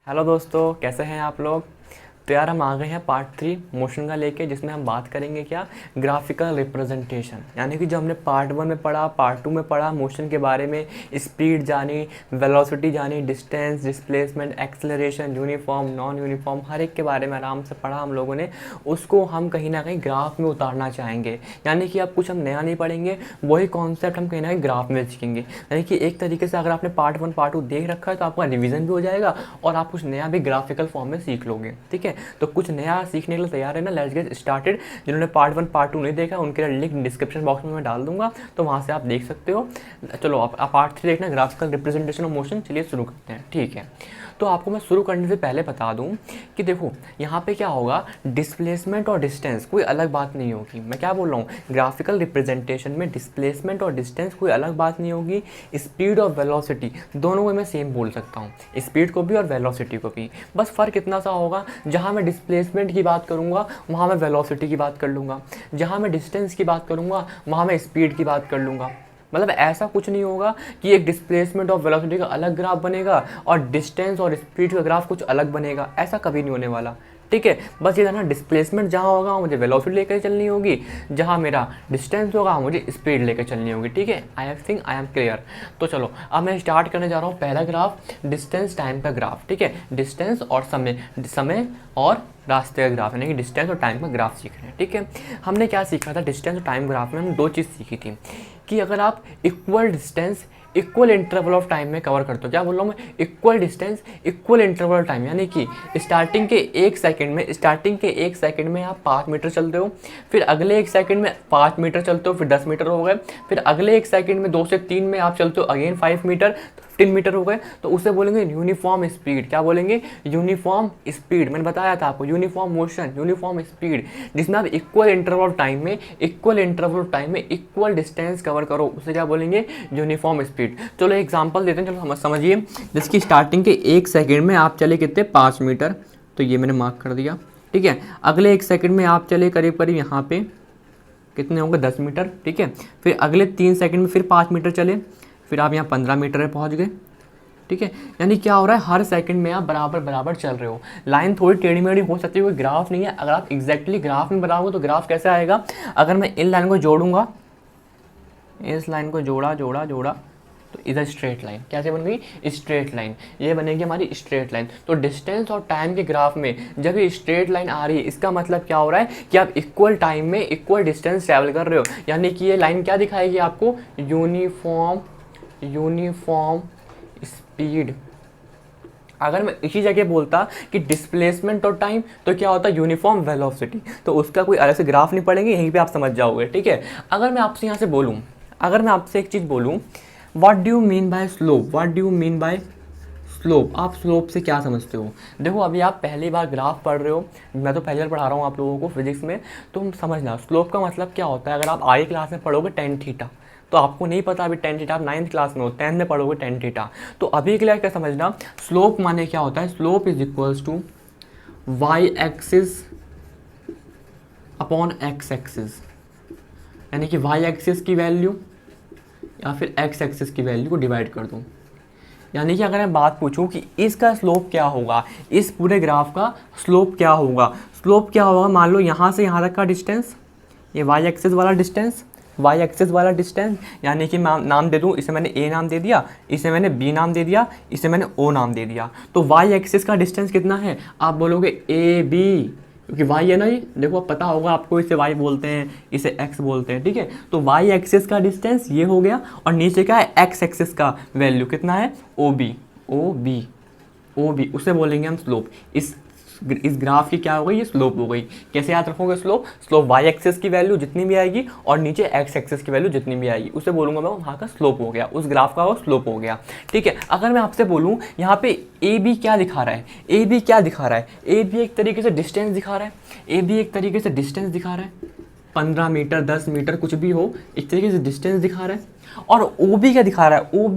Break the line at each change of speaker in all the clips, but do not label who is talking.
Hello दोस्तों, कैसे हैं आप लोग। तो यार हम आ गए हैं पार्ट 3 मोशन का लेके, जिसमें हम बात करेंगे क्या, ग्राफिकल रिप्रेजेंटेशन। यानी कि जो हमने पार्ट 1 में पढ़ा, पार्ट 2 में पढ़ा मोशन के बारे में, स्पीड जानी, वेलोसिटी जानी, distance, displacement, acceleration, uniform, non uniform, हर एक के बारे में आराम से पढ़ा हम लोगों ने। उसको हम कहीं ना कहीं ग्राफ में उतारना चाहेंगे। यानी कि अब कुछ हम नया नहीं पढ़ेंगे, वही कॉन्सेप्ट हम कहीं ना कहीं ग्राफ में सीखेंगे। यानी कि एक तरीके से अगर आपने पार्ट 1 पार्ट 2 देख रखा है तो आपका रिवीजन भी हो जाएगा और आप कुछ नया भी ग्राफिकल फॉर्म में सीख लोगे। ठीक है, तो कुछ नया सीखने के लिए तैयार है ना। Let's get started. जिन्होंने पार्ट 1 पार्ट 2 नहीं देखा उनके लिए लिंक डिस्क्रिप्शन बॉक्स में मैं डाल दूंगा, तो वहाँ से आप देख सकते हो। चलो आप पार्ट 3 देखना, ग्राफिकल रिप्रेजेंटेशन ऑफ मोशन। चलिए शुरू करते हैं। ठीक है, तो आपको मैं शुरू करने से पहले बता दूं कि देखो यहाँ पे क्या होगा, डिस्प्लेसमेंट और डिस्टेंस कोई अलग बात नहीं होगी। मैं क्या बोल रहा हूँ, ग्राफिकल रिप्रेजेंटेशन में डिस्प्लेसमेंट और डिस्टेंस कोई अलग बात नहीं होगी। स्पीड और वेलोसिटी दोनों को मैं सेम बोल सकता हूँ, स्पीड को भी और वेलोसिटी को भी। बस फ़र्क इतना सा होगा, जहाँ मैं डिस्प्लेसमेंट की बात करूँगा वहाँ मैं वेलोसिटी की बात कर लूँगा, जहाँ मैं डिस्टेंस की बात करूँगा वहाँ मैं स्पीड की बात कर लूँगा। मतलब ऐसा कुछ नहीं होगा कि एक डिस्प्लेसमेंट और वेलोसिटी का अलग ग्राफ बनेगा और डिस्टेंस और स्पीड का ग्राफ कुछ अलग बनेगा, ऐसा कभी नहीं होने वाला। ठीक है, बस ये था ना, डिस्प्लेसमेंट जहाँ होगा मुझे वेलोसिटी लेकर चलनी होगी, जहाँ मेरा डिस्टेंस होगा मुझे स्पीड लेकर चलनी होगी। ठीक है, I think I am clear. तो चलो अब मैं स्टार्ट करने जा रहा हूँ पहला ग्राफ, डिस्टेंस टाइम का ग्राफ। ठीक है, डिस्टेंस और समय और रास्ते का ग्राफ, यानी कि डिस्टेंस और टाइम का ग्राफ सीख रहे हैं। ठीक है, हमने क्या सीखा था डिस्टेंस और टाइम ग्राफ में, हम दो चीज़ सीखी थी कि अगर आप equal distance equal interval of time में कवर करते हो। क्या बोल रहा हूँ मैं, equal distance equal interval of time, यानी कि स्टार्टिंग के 1 सेकंड में आप 5 मीटर चलते हो, फिर अगले 1 सेकंड में 5 मीटर चलते हो, फिर 10 मीटर हो गए, फिर अगले 1 सेकंड में 2 से 3 में आप चलते हो अगेन 5 मीटर, 15 मीटर हो गए, तो उसे बोलेंगे यूनिफॉर्म स्पीड। क्या बोलेंगे, यूनिफॉर्म स्पीड। मैंने बताया था आपको, यूनिफॉर्म मोशन, यूनिफॉर्म स्पीड, जिसमें आप इक्वल इंटरवल ऑफ टाइम में इक्वल डिस्टेंस कवर करो, उसे क्या बोलेंगे, यूनिफॉर्म स्पीड। चलो एग्जांपल देते हैं, चलो समझिए। जिसकी स्टार्टिंग के 1 सेकंड में आप चले कितने, 5 मीटर, तो ये मैंने मार्क कर दिया। ठीक है, अगले 1 सेकंड में आप चले करीब करीब यहाँ पे कितने होंगे, 10 मीटर। ठीक है, फिर अगले 3 सेकंड में फिर 5 मीटर चले, फिर आप यहाँ 15 मीटर में पहुँच गए। ठीक है, यानी क्या हो रहा है, हर सेकंड में आप बराबर बराबर चल रहे हो। लाइन थोड़ी टेढ़ी मेढ़ी हो सकती है, कोई ग्राफ नहीं है। अगर आप एग्जैक्टली ग्राफ में बनाओगे तो ग्राफ कैसे आएगा, अगर मैं इन लाइन को जोड़ूंगा, इस लाइन को जोड़ा जोड़ा जोड़ा, तो इधर स्ट्रेट लाइन कैसे बन गई, स्ट्रेट लाइन, ये बनेगी हमारी स्ट्रेट लाइन। तो डिस्टेंस और टाइम के ग्राफ में जब ये स्ट्रेट लाइन आ रही है, इसका मतलब क्या हो रहा है कि आप इक्वल टाइम में इक्वल डिस्टेंस ट्रैवल कर रहे हो। यानी कि ये लाइन क्या दिखाएगी आपको, यूनिफॉर्म स्पीड। अगर मैं इसी जगह बोलता कि डिस्प्लेसमेंट और टाइम, तो क्या होता है, यूनिफॉर्म वेलोसिटी, तो उसका कोई अलग से ग्राफ नहीं पड़ेंगे, यहीं पे आप समझ जाओगे। ठीक है, अगर मैं आपसे यहाँ से बोलूँ, अगर मैं आपसे एक चीज़ बोलूँ, what do you mean by slope, what do you mean by slope, आप स्लोप से क्या समझते हो। देखो अभी आप पहली बार ग्राफ पढ़ रहे हो, मैं तो पहली बार पढ़ा रहा हूँ आप लोगों को फिजिक्स में, तो हम समझना स्लोप का मतलब क्या होता है। अगर आप आगे क्लास में पढ़ोगे टेन थीटा, तो आपको नहीं पता अभी टेन थीटा, आप 9th क्लास में हो, 10th में पढ़ोगे टेन थीटा, तो अभी के लिए क्या समझना, स्लोप माने क्या होता है, slope is equals to Y axis upon X axis, यानी कि वाई एक्सिस की वैल्यू या फिर एक्स एक्सिस की वैल्यू को डिवाइड कर दूँ। यानी कि अगर मैं बात पूछूं कि इसका स्लोप क्या होगा, इस पूरे ग्राफ का स्लोप क्या होगा, स्लोप क्या होगा, मान लो यहाँ से यहाँ तक का डिस्टेंस, ये वाई एक्सिस वाला डिस्टेंस, यानी कि मैं नाम दे दूँ, इसे मैंने ए नाम दे दिया, इसे मैंने बी नाम दे दिया, इसे मैंने ओ नाम दे दिया। तो वाई एक्सिस का डिस्टेंस कितना है, आप बोलोगे ए बी, क्योंकि वाई है ना, ये देखो पता होगा आपको, इसे वाई बोलते हैं, इसे एक्स बोलते हैं। ठीक है, तो वाई एक्सिस का डिस्टेंस ये हो गया, और नीचे क्या है, एक्स एक्सिस का वैल्यू कितना है, ओ बी, उसे बोलेंगे हम स्लोप। इस ग्राफ की क्या हो गई, ये स्लोप हो गई। कैसे याद रखोगे स्लोप वाई एक्सिस की वैल्यू जितनी भी आएगी और नीचे एक्स एक्सिस की वैल्यू जितनी भी आएगी, उसे बोलूंगा मैं वहाँ का स्लोप हो गया, उस ग्राफ का वो स्लोप हो गया। ठीक है, अगर मैं आपसे बोलूँ यहाँ पे ए बी क्या दिखा रहा है, ए बी एक तरीके से डिस्टेंस दिखा रहा है, 15 मीटर 10 मीटर कुछ भी हो, एक तरीके से डिस्टेंस दिखा रहा है। और ओ बी क्या दिखा रहा है, ओ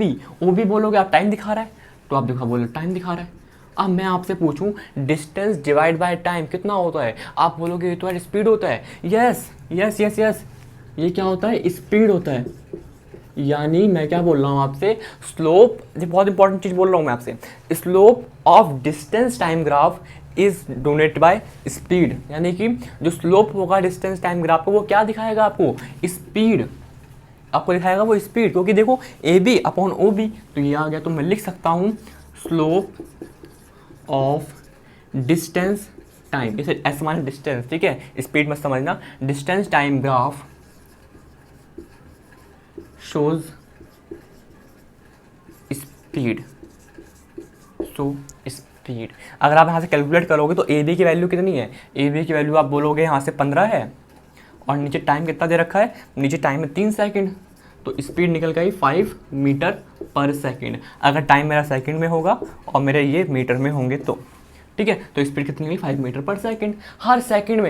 बी बोलोगे आप टाइम दिखा रहा है, तो आप बोलो टाइम दिखा रहा है। अब मैं आपसे पूछूं डिस्टेंस डिवाइड बाय टाइम कितना होता है, आप बोलोगे ये तो यार स्पीड होता है। यस, ये क्या होता है, स्पीड होता है। यानी मैं क्या बोल रहा हूँ आपसे, स्लोप, ये बहुत इंपॉर्टेंट चीज़ बोल रहा हूँ मैं आपसे, slope of distance time graph is donated by speed. यानी कि जो स्लोप होगा डिस्टेंस टाइम ग्राफ को, वो क्या दिखाएगा आपको, स्पीड आपको दिखाएगा, वो स्पीड। क्योंकि देखो A B upon O B, तो ये आ गया, तो मैं लिख सकता हूँ स्लोप ऑफ डिस्टेंस टाइम, इसे एस माने डिस्टेंस, ठीक है, स्पीड मत समझना, distance time graph shows speed, so speed. अगर आप यहाँ से कैलकुलेट करोगे तो ए बी की वैल्यू कितनी है, ए बी की वैल्यू आप बोलोगे यहाँ से 15 है, और नीचे टाइम कितना दे रखा है, नीचे टाइम है 3 सेकंड, तो स्पीड निकल गई 5 मीटर पर सेकंड। अगर टाइम मेरा सेकंड में होगा और मेरे ये मीटर में होंगे तो, ठीक है, तो स्पीड कितनी हुई, 5 मीटर पर सेकंड। हर सेकंड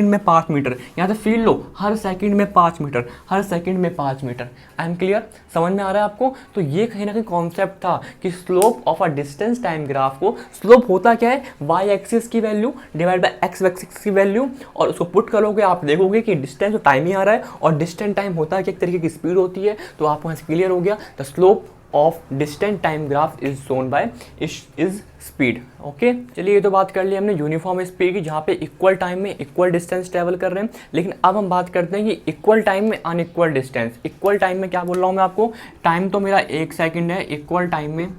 में 5 मीटर, यहाँ से फील लो, हर सेकंड में 5 मीटर, हर सेकंड में 5 मीटर। आई एम क्लियर, समझ में आ रहा है आपको। तो ये कहीं ना कहीं कॉन्सेप्ट था कि slope of a distance time graph को, स्लोप होता क्या है, वाई एक्सिस की value divide by x axis की वैल्यू, और उसको पुट करोगे आप देखोगे कि डिस्टेंस तो टाइम ही आ रहा है, और डिस्टेंस टाइम होता है कि एक तरीके की स्पीड होती है। तो आपको यहाँ से क्लियर हो गया, the slope of distant time graph is given by is speed. Okay, चलिए ये तो बात कर ली हमने यूनिफॉर्म स्पीड की, जहाँ पे इक्वल टाइम में इक्वल डिस्टेंस ट्रेवल कर रहे हैं। लेकिन अब हम बात करते हैं कि इक्वल टाइम में अनइक्वल डिस्टेंस। इक्वल टाइम में क्या बोल रहा हूँ मैं आपको, टाइम तो मेरा 1 सेकंड है, इक्वल टाइम में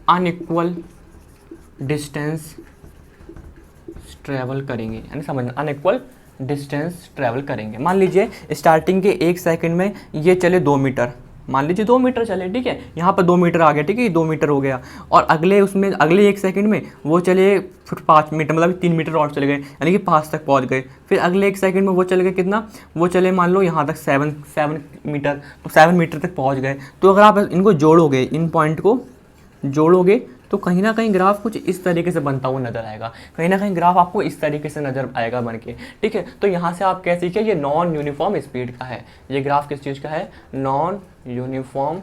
अनइक्वल डिस्टेंस ट्रेवल करेंगे, यानी समझना, अनइक्वल डिस्टेंस ट्रेवल करेंगे। मान लीजिए स्टार्टिंग के 1 सेकंड में ये चले 2 मीटर, मान लीजिए 2 मीटर चले, ठीक है, यहाँ पर 2 मीटर आ गया, ठीक है, ये 2 मीटर हो गया, और अगले 1 सेकंड में वो चले फिर 5 मीटर, मतलब 3 मीटर और चले गए, यानी कि 5 तक पहुँच गए। फिर अगले 1 सेकंड में वो चले गए कितना, वो चले मान लो यहाँ तक 7 मीटर, तो 7 मीटर तक पहुँच गए। तो अगर आप इनको जोड़ोगे, इन पॉइंट को जोड़ोगे, तो कहीं ना कहीं ग्राफ कुछ इस तरीके से बनता हुआ नजर आएगा, कहीं ना कहीं ग्राफ आपको इस तरीके से नजर आएगा बन के, ठीक है। तो यहाँ से आप क्या सीखे, ये नॉन यूनिफॉर्म स्पीड का है, ये ग्राफ किस चीज़ का है, नॉन यूनिफॉर्म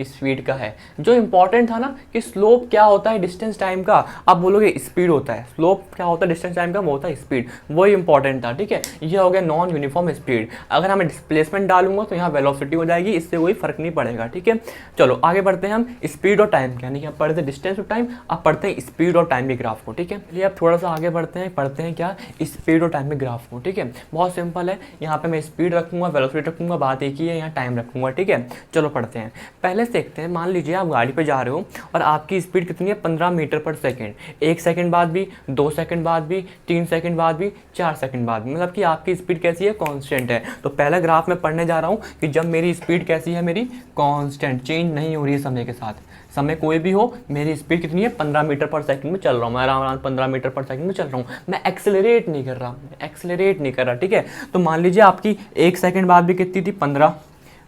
स्पीड का है। जो इंपॉर्टेंट था ना कि स्लोप क्या होता है डिस्टेंस टाइम का, आप बोलोगे स्पीड होता है, स्लोप क्या होता है डिस्टेंस टाइम का, वो होता है स्पीड, वही इंपॉर्टेंट था, ठीक है। ये हो गया नॉन यूनिफॉर्म स्पीड। अगर हमें डिस्प्लेसमेंट डालूंगा तो यहाँ वेलोसिटी हो जाएगी, इससे कोई फर्क नहीं पड़ेगा, ठीक है। चलो आगे बढ़ते हैं हम स्पीड और टाइम के, यानी कि आप पढ़ते हैं डिस्टेंस और टाइम, आप पढ़ते हैं स्पीड और टाइम के ग्राफ को, ठीक है। चलिए अब थोड़ा सा आगे बढ़ते हैं, पढ़ते हैं क्या, स्पीड और टाइम के ग्राफ को, ठीक है। बहुत सिंपल है, यहाँ पे मैं स्पीड रखूंगा, वेलोसिटी रखूंगा, बात एक ही है, यहाँ टाइम रखूंगा, ठीक है। चलो पढ़ते हैं, पहले से देखते हैं। मान लीजिए आप गाड़ी पे जा रहे हो और आपकी स्पीड कितनी है, 15 मीटर पर सेकंड। 1 सेकंड बाद भी, 2 सेकंड बाद भी, 3 सेकंड बाद भी, 4 सेकंड बाद भी, मतलब कि आपकी स्पीड कैसी है, कांस्टेंट है। तो पहला ग्राफ मैं पढ़ने जा रहा हूँ कि जब मेरी स्पीड कैसी है, मेरी कांस्टेंट, चेंज नहीं हो रही है समय के साथ, समय कोई भी हो, मेरी स्पीड कितनी है, 15 मीटर पर सेकंड में चल रहा हूँ, मैं आराम 15 मीटर पर सेकंड में चल रहा हूँ, मैं एक्सेलरेट नहीं कर रहा, ठीक है। तो मान लीजिए आपकी 1 सेकंड बाद भी कितनी थी, 15,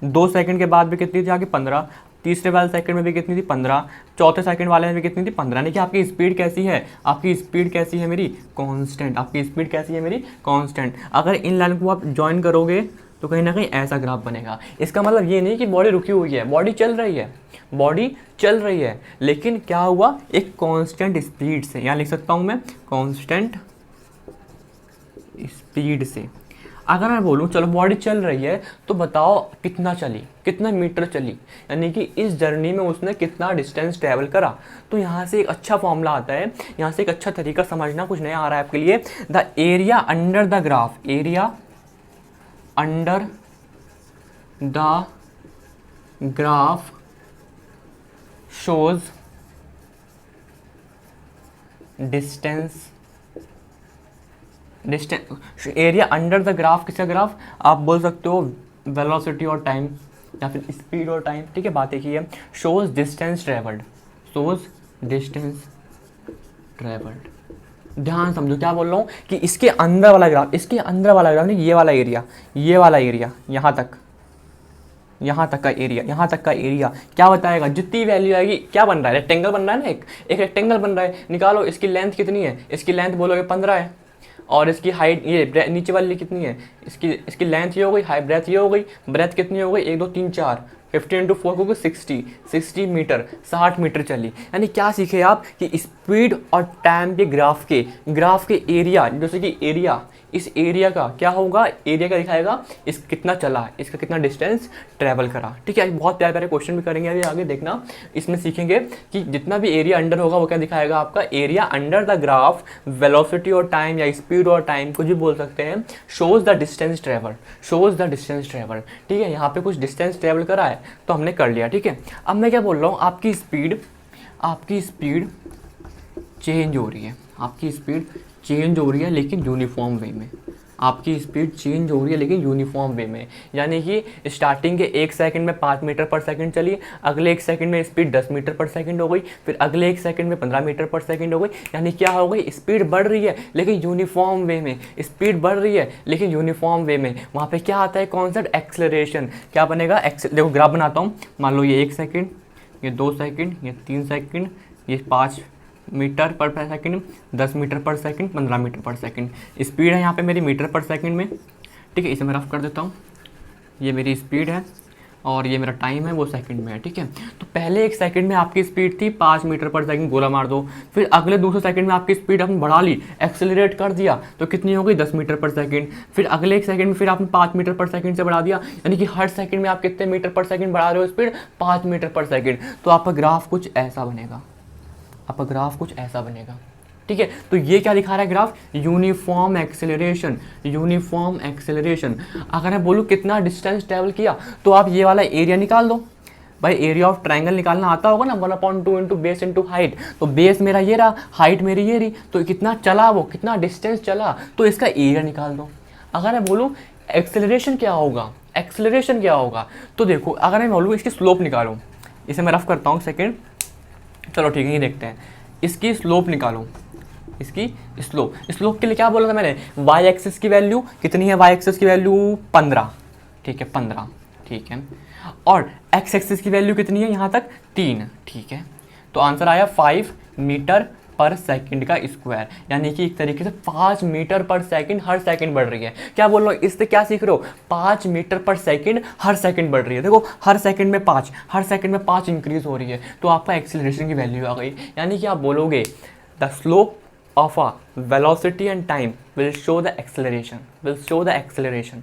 2 सेकंड के बाद भी कितनी थी आगे, 15, तीसरे वाले सेकंड में भी कितनी थी, 15, चौथे सेकंड वाले में भी कितनी थी, 15। यानी कि आपकी स्पीड कैसी है, आपकी स्पीड कैसी है मेरी, कांस्टेंट, आपकी स्पीड कैसी है मेरी, कांस्टेंट। अगर इन लाइन को आप ज्वाइन करोगे तो कहीं ना कहीं ऐसा ग्राफ बनेगा। इसका मतलब ये नहीं कि बॉडी रुकी हुई है, बॉडी चल रही है, लेकिन क्या हुआ, एक कांस्टेंट स्पीड से, यहाँ लिख सकता हूँ मैं कांस्टेंट स्पीड से। अगर मैं बोलूँ चलो बॉडी चल रही है, तो बताओ कितना चली, कितना मीटर चली, यानी कि इस जर्नी में उसने कितना डिस्टेंस ट्रैवल करा। तो यहाँ से एक अच्छा फॉर्मूला आता है, यहाँ से एक अच्छा तरीका समझना, कुछ नया आ रहा है आपके लिए। The area under the graph, area under the graph shows distance, area under the graph, किसका ग्राफ, आप बोल सकते हो वेलोसिटी और टाइम, या फिर स्पीड और टाइम, ठीक है, बात एक ही है। शोज डिस्टेंस ट्रेवल्ड, ध्यान समझो क्या बोल रहा हूँ, कि इसके अंदर वाला ग्राफ, नहीं, ये वाला एरिया, यहाँ तक का एरिया क्या बताएगा, जितनी वैल्यू आएगी, क्या बन रहा है, रेक्टेंगल बन रहा है ना, एक रेक्टेंगल बन रहा है, निकालो इसकी लेंथ कितनी है, इसकी लेंथ बोलोगे 15 है, और इसकी हाइट, ये नीचे वाली कितनी है, इसकी लेंथ ये हो गई, हाइट ब्रेथ ये हो गई, ब्रेथ कितनी हो गई, 1 2 3 4, 15 × 4 को 60 मीटर, 60 मीटर चली। यानी क्या सीखे आप कि स्पीड और टाइम के ग्राफ के एरिया, जैसे कि एरिया, इस एरिया का क्या होगा, एरिया का दिखाएगा इस कितना चला, इसका कितना डिस्टेंस ट्रैवल करा। ठीक है, बहुत प्यारे प्यारे क्वेश्चन भी करेंगे अभी आगे, देखना इसमें सीखेंगे कि जितना भी एरिया अंडर होगा वो क्या दिखाएगा आपका, area under the graph velocity और टाइम या स्पीड और टाइम कुछ भी बोल सकते हैं, shows the distance travel, shows the distance travel. ठीक है, यहाँ पे कुछ डिस्टेंस ट्रेवल करा है तो हमने कर लिया। ठीक है, अब मैं क्या बोल रहा हूँ, आपकी स्पीड चेंज हो रही है, आपकी स्पीड चेंज हो रही है लेकिन यूनिफॉर्म वे में, आपकी स्पीड चेंज हो रही है लेकिन यूनिफॉर्म वे में। यानी कि स्टार्टिंग के 1 सेकंड में 5 मीटर पर सेकंड चली, अगले 1 सेकंड में स्पीड 10 मीटर पर सेकंड हो गई, फिर अगले 1 सेकंड में 15 मीटर पर सेकंड हो गई। यानी क्या हो गई, स्पीड बढ़ रही है लेकिन यूनिफॉर्म वे में, स्पीड बढ़ रही है लेकिन यूनिफॉर्म वे में। वहाँ पर क्या आता है कॉन्सेप्ट, एक्सेलरेशन। क्या बनेगा, देखो ग्राफ बनाता हूँ, मान लो ये 1 सेकेंड, ये 2 सेकेंड, ये 3 सेकेंड, ये 5 मीटर पर सेकंड, 10 मीटर पर सेकंड, 15 मीटर पर सेकंड। स्पीड है यहाँ पे मेरी मीटर पर सेकंड में। ठीक है, इसे मैं रफ कर देता हूँ, ये मेरी स्पीड है और ये मेरा टाइम है वो सेकंड में है। ठीक है, तो पहले 1 सेकंड में आपकी स्पीड थी 5 मीटर पर सेकंड, गोला मार दो, फिर अगले दूसरे सेकंड में आपकी स्पीड आपने बढ़ा ली, एक्सेलरेट कर दिया तो कितनी हो गई, 10 मीटर पर सेकंड। फिर अगले 1 सेकंड में फिर आपने 5 मीटर पर सेकंड से बढ़ा दिया, यानी कि हर सेकंड में आप कितने मीटर पर सेकंड बढ़ा रहे हो स्पीड, 5 मीटर पर सेकंड। तो आपका ग्राफ कुछ ऐसा बनेगा, आपका ग्राफ कुछ ऐसा बनेगा। ठीक है, तो ये क्या दिखा रहा है graph, uniform acceleration, uniform acceleration. अगर मैं बोलूँ कितना डिस्टेंस ट्रैवल किया तो आप ये वाला एरिया निकाल दो भाई, एरिया ऑफ ट्रायंगल निकालना आता होगा ना, 1/2 इंटू बेस इंटू हाइट। तो बेस मेरा ये रहा, हाइट मेरी ये रही, तो कितना चला वो, कितना डिस्टेंस चला, तो इसका एरिया निकाल दो। अगर मैं बोलूँ एक्सेलरेशन क्या होगा, एक्सेलरेशन क्या होगा, तो देखो अगर मैं बोलूँ इसकी स्लोप निकालूँ, इसे मैं रफ करता हूँ सेकेंड, चलो ठीक है ये देखते हैं, इसकी स्लोप निकालो, इसकी स्लोप के लिए क्या बोला था मैंने, वाई एक्सिस की वैल्यू कितनी है, वाई एक्सिस की वैल्यू 15। ठीक है 15, ठीक है, और एक्स एक्सिस की वैल्यू कितनी है यहाँ तक 3। ठीक है, तो आंसर आया 5 मीटर पर सेकंड का स्क्वायर, यानी कि एक तरीके से 5 मीटर पर सेकंड हर सेकंड बढ़ रही है। क्या बोल रहा हूँ, इससे क्या सीख रहे हो, 5 मीटर पर सेकंड हर सेकंड बढ़ रही है। देखो हर सेकंड में 5, हर सेकंड में 5 इंक्रीज हो रही है, तो आपका एक्सीलरेशन की वैल्यू आ गई। यानी कि आप बोलोगे the slope of a velocity and time will show the acceleration, will show the acceleration.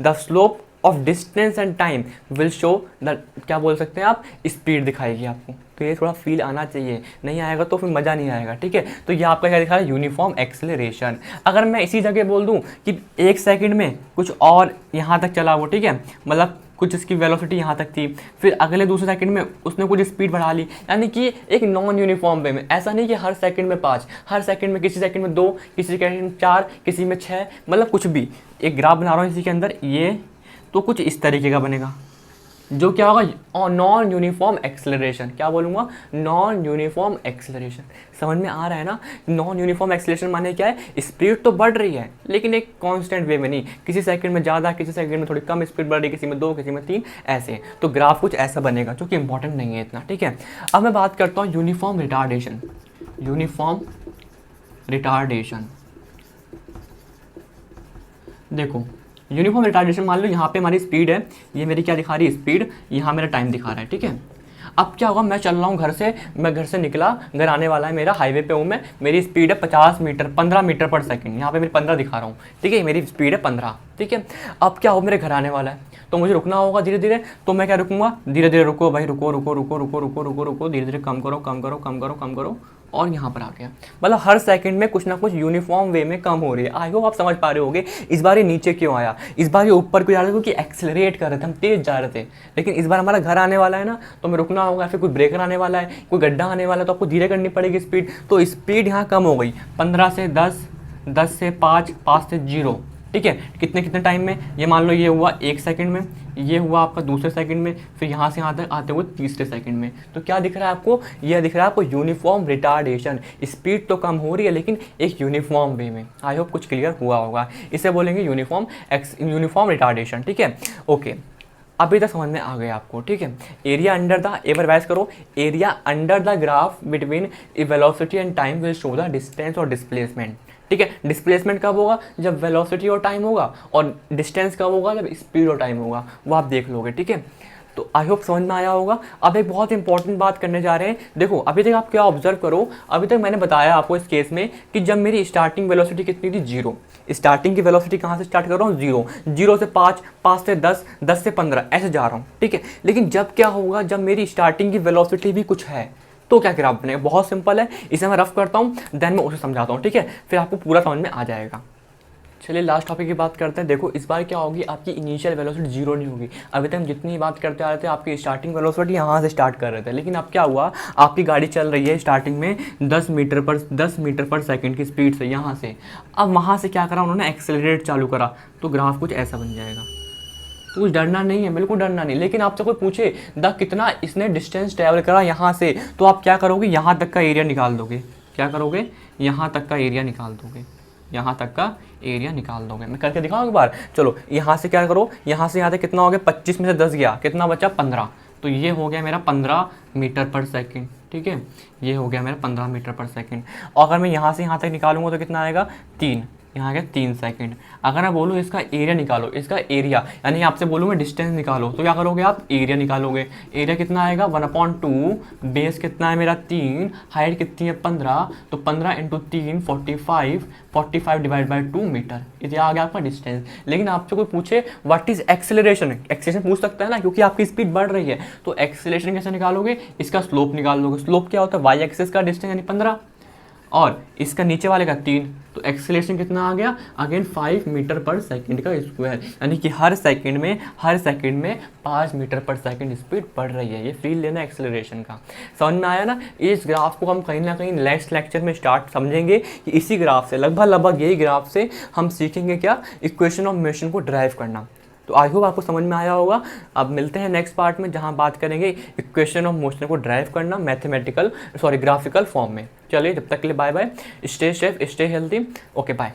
The slope of distance and time will show the, क्या बोल सकते हैं आप, स्पीड दिखाएगी आपको। तो ये थोड़ा फील आना चाहिए, नहीं आएगा तो फिर मज़ा नहीं आएगा। ठीक है, तो ये आपका क्या दिखा रहा है, यूनिफॉर्म एक्सेलरेशन। अगर मैं इसी जगह बोल दूं कि 1 सेकंड में कुछ और यहाँ तक चला वो, ठीक है, मतलब कुछ इसकी वेलोसिटी यहाँ तक थी, फिर अगले दूसरे सेकंड में उसने कुछ स्पीड बढ़ा ली, यानी कि एक नॉन यूनिफॉर्म वे में। ऐसा नहीं कि हर सेकंड में 5, हर सेकंड में, किसी सेकंड में 2, किसी सेकंड में 4, किसी में 6, मतलब कुछ भी। एक ग्राफ बना रहा हूँ इसी के अंदर, ये तो कुछ इस तरीके का बनेगा, जो क्या होगा, नॉन यूनिफॉर्म एक्सेलरेशन। क्या बोलूँगा, नॉन यूनिफॉर्म एक्सेलरेशन। समझ में आ रहा है ना, नॉन यूनिफॉर्म एक्सेलरेशन माने क्या है, स्पीड तो बढ़ रही है लेकिन एक कांस्टेंट वे में नहीं, किसी सेकंड में ज़्यादा, किसी सेकंड में थोड़ी कम स्पीड बढ़ रही, किसी में 2, किसी में 3, ऐसे। तो ग्राफ कुछ ऐसा बनेगा, जो कि इंपॉर्टेंट नहीं है इतना। ठीक है, अब मैं बात करता हूँ यूनिफॉर्म रिटार्डेशन। यूनिफॉर्म रिटार्डेशन, देखो यूनिफॉर्म रिटार्डेशन, मान लो यहाँ पे हमारी स्पीड है, ये मेरी क्या दिखा रही है, स्पीड, यहाँ मेरा टाइम दिखा रहा है। ठीक है, अब क्या होगा, मैं चल रहा हूँ घर से, मैं घर से निकला, घर आने वाला है मेरा, हाईवे पे हूँ मैं, मेरी स्पीड है 50 मीटर, 15 मीटर पर सेकंड, यहाँ पे मेरी 15 दिखा रहा हूँ। ठीक है, मेरी स्पीड है 15। ठीक है, अब क्या हो, मेरे घर आने वाला है तो मुझे रुकना होगा धीरे धीरे। तो मैं क्या रुकूंगा, धीरे धीरे रुको भाई, रुको रुको रुको रुको रुको रुको रुको, धीरे धीरे कम करो कम करो कम करो कम करो, और यहाँ पर आ गया। मतलब हर सेकंड में कुछ ना कुछ यूनिफॉर्म वे में कम हो रही है। आई होप आप समझ पा रहे होगे। इस बार ये नीचे क्यों आया, इस बार ये ऊपर क्यों जा रहा था, क्योंकि एक्सेलरेट कर रहे थे हम, तेज जा रहे थे। लेकिन इस बार हमारा घर आने वाला है ना, तो हमें रुकना होगा, फिर कोई ब्रेकर आने वाला है, कोई गड्ढा आने वाला है, तो आपको धीरे करनी पड़ेगी स्पीड। तो स्पीड यहाँ कम हो गई, 15 से 10, 10 से 5, 5 से 0। ठीक है, कितने कितने टाइम में, ये मान लो ये हुआ 1 सेकंड में, ये हुआ आपका दूसरे सेकंड में, फिर यहाँ से यहाँ तक आते हुए तीसरे सेकंड में। तो क्या दिख रहा है आपको, यह दिख रहा है आपको यूनिफॉर्म रिटार्डेशन। स्पीड तो कम हो रही है लेकिन एक यूनिफॉर्म वे में। आई होप कुछ क्लियर हुआ होगा। इसे बोलेंगे यूनिफॉर्म रिटार्डेशन। ठीक है, ओके, अभी तक समझ में आ गया आपको। ठीक है, एरिया अंडर द, एक बार रिवाइज करो, area under the graph between velocity and time will show the distance और डिस्प्लेसमेंट। ठीक है, डिस्प्लेसमेंट कब होगा, जब वेलोसिटी और टाइम होगा, और डिस्टेंस कब होगा, जब स्पीड और टाइम होगा, वो आप देख लोगे। ठीक है, तो आई होप समझ में आया होगा। अब एक बहुत इंपॉर्टेंट बात करने जा रहे हैं। देखो अभी तक आप क्या ऑब्जर्व करो, अभी तक मैंने बताया आपको इस केस में कि जब मेरी स्टार्टिंग वेलोसिटी कितनी थी, 0। स्टार्टिंग की वेलोसिटी कहाँ से स्टार्ट कर रहा हूँ, 0, 0 से 5, 5 से 10, 10 से 15 ऐसे जा रहा हूँ, ठीक है। लेकिन जब क्या होगा, जब मेरी स्टार्टिंग की वेलोसिटी भी कुछ है तो क्या ग्राफ बनेगा, बहुत सिंपल है। इसे मैं रफ करता हूँ, देन मैं उसे समझाता हूँ, ठीक है, फिर आपको पूरा समझ में आ जाएगा। चलिए लास्ट टॉपिक की बात करते हैं। देखो इस बार क्या होगी, आपकी इनिशियल वेलोसिटी 0 नहीं होगी। अभी तक हम जितनी बात करते आ रहे थे आपकी स्टार्टिंग वेलोसिटी यहाँ से स्टार्ट कर रहे थे, लेकिन अब क्या हुआ, आपकी गाड़ी चल रही है स्टार्टिंग में 10 मीटर पर सेकंड की स्पीड से यहाँ से। अब वहाँ से क्या करा उन्होंने, एक्सेलरेट चालू करा, तो ग्राफ कुछ ऐसा बन जाएगा। तो कुछ डरना नहीं है, बिल्कुल डरना नहीं। लेकिन आपसे कोई पूछे द कितना इसने डिस्टेंस ट्रैवल करा यहाँ से, तो आप क्या करोगे, यहाँ तक का एरिया निकाल दोगे। क्या करोगे, यहाँ तक का एरिया निकाल दोगे, यहाँ तक का एरिया निकाल दोगे। मैं करके दिखाऊँ एक बार। चलो यहाँ से क्या करो, यहाँ से यहाँ तक कितना हो गया, 25 में से 10 गया, कितना बचा, 15। तो ये हो गया मेरा 15 मीटर पर सेकंड, ठीक है, ये हो गया मेरा 15 मीटर पर सेकंड। और अगर मैं यहाँ से यहाँ तक निकालूंगा तो कितना आएगा, 3, यहाँ आ गया 3 सेकंड। अगर मैं बोलूँ इसका एरिया निकालो, इसका एरिया यानी आपसे बोलूँगा डिस्टेंस निकालो, तो क्या करोगे आप, एरिया निकालोगे। एरिया कितना आएगा, 1/2, बेस कितना है मेरा 3, हाइट कितनी है 15, तो 15 × 3 45, 45 डिवाइड बाई 2 मीटर, ये आ गया आपका डिस्टेंस। लेकिन आपसे कोई पूछे व्हाट इज एक्सेलरेशन, एक्सेलरेशन पूछ सकता है ना, क्योंकि आपकी स्पीड बढ़ रही है। तो एक्सेलरेशन कैसे निकालोगे, इसका स्लोप निकाल दोगे। स्लोप क्या होता है, वाई एक्सिस का डिस्टेंस यानी 15, और इसका नीचे वाले का 3, तो एक्सेलरेशन कितना आ गया, अगेन 5 मीटर पर सेकंड का स्क्वायर, यानी कि हर सेकंड में 5 मीटर पर सेकंड स्पीड बढ़ रही है। ये फील लेना एक्सेलरेशन का। समझ में आया ना। इस ग्राफ को हम कहीं ना कहीं नेक्स्ट लेक्चर में स्टार्ट समझेंगे कि इसी ग्राफ से लगभग यही ग्राफ से हम सीखेंगे क्या, इक्वेशन ऑफ मोशन को ड्राइव करना। तो आई होप आपको समझ में आया होगा। अब मिलते हैं नेक्स्ट पार्ट में, जहां बात करेंगे इक्वेशन ऑफ मोशन को ड्राइव करना ग्राफिकल फॉर्म में। चलिए जब तक के लिए bye bye, stay safe, stay healthy, okay bye.